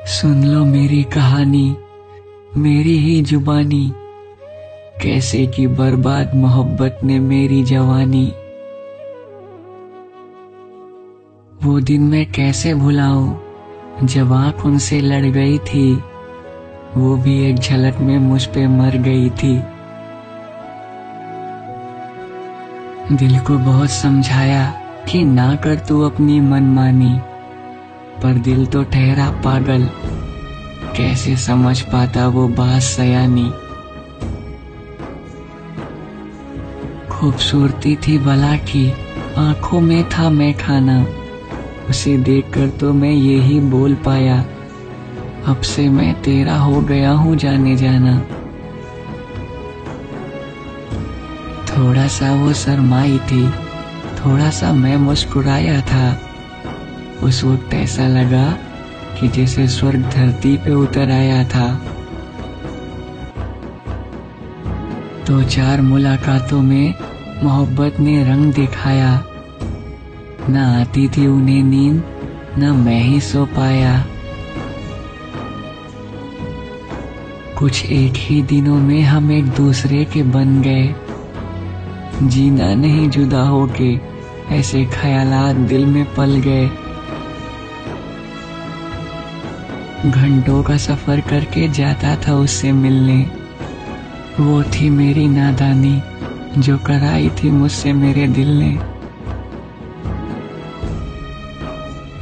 सुन लो मेरी कहानी, मेरी ही जुबानी, कैसे की बर्बाद मोहब्बत ने मेरी जवानी। वो दिन मैं कैसे भुलाऊं जब आँख उनसे लड़ गई थी, वो भी एक झलक में मुझ पे मर गई थी। दिल को बहुत समझाया कि ना कर तू अपनी मनमानी, पर दिल तो ठहरा पागल, कैसे समझ पाता वो बात सयानी। खूबसूरती थी भला की, आंखों में था मैं खाना, उसे देखकर तो मैं यही बोल पाया, अब से मैं तेरा हो गया हूँ जाने जाना। थोड़ा सा वो शर्माई थी, थोड़ा सा मैं मुस्कुराया था। उस वक्त ऐसा लगा कि जैसे स्वर्ग धरती पे उतर आया था। दो चार मुलाकातों में मोहब्बत ने रंग दिखाया, ना आती थी उन्हें नींद, ना मैं ही सो पाया। कुछ एक ही दिनों में हम एक दूसरे के बन गए, जीना नहीं जुदा होके, ऐसे ख्यालात दिल में पल गए। घंटों का सफर करके जाता था उससे मिलने, वो थी मेरी नादानी जो कराई थी मुझसे मेरे दिल ने।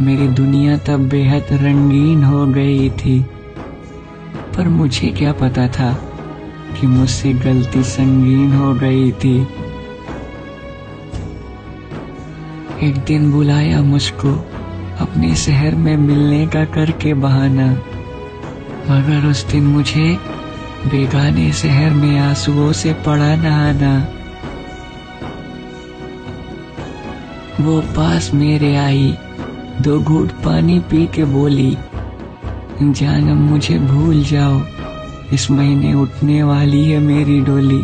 मेरी दुनिया तब बेहद रंगीन हो गई थी, पर मुझे क्या पता था कि मुझसे गलती संगीन हो गई थी। एक दिन बुलाया मुझको अपने शहर में मिलने का करके बहाना, मगर उस दिन मुझे बेगाने शहर में आंसुओं से पड़ा नहाना। वो पास मेरे आई, दो घूंट पानी पी के बोली, जानम मुझे भूल जाओ, इस महीने उठने वाली है मेरी डोली।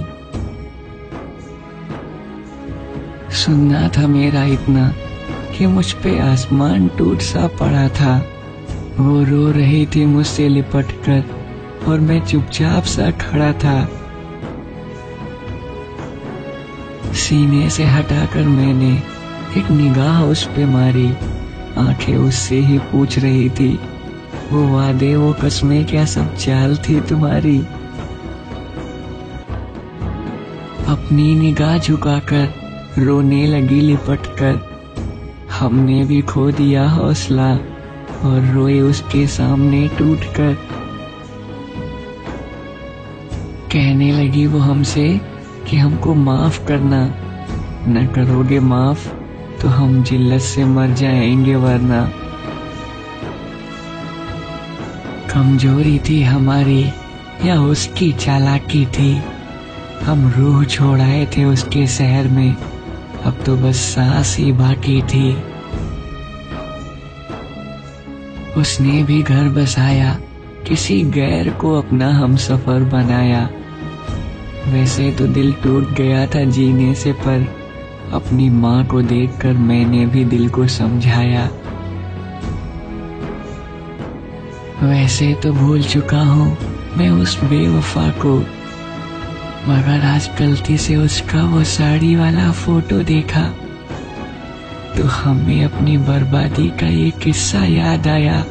सुनना था मेरा इतना कि मुझ पे आसमान टूट सा पड़ा था। वो रो रही थी मुझसे लिपट कर और मैं चुपचाप सा खड़ा था। सीने से हटाकर मैंने एक निगाह उस पे मारी, आंखें उससे ही पूछ रही थी, वो वादे वो कसमें क्या सब चाल थी तुम्हारी। अपनी निगाह झुकाकर रोने लगी लिपट कर, हमने भी खो दिया हौसला और रोए उसके सामने टूट कर। कहने लगी वो हमसे कि हमको माफ करना, न करोगे माफ तो हम जिल्लत से मर जाएंगे वरना। कमजोरी थी हमारी या उसकी चालाकी थी, हम रूह छोड़ाए थे उसके शहर में, अब तो बस सांस ही बाकी थी। उसने भी घर बसाया, किसी गैर को अपना हमसफर बनाया। वैसे तो दिल टूट गया था जीने से, पर अपनी माँ को देखकर मैंने भी दिल को समझाया। वैसे तो भूल चुका हूँ मैं उस बेवफा को, मगर आज गलती से उसका वो साड़ी वाला फोटो देखा तो हमें अपनी बर्बादी का ये किस्सा याद आया।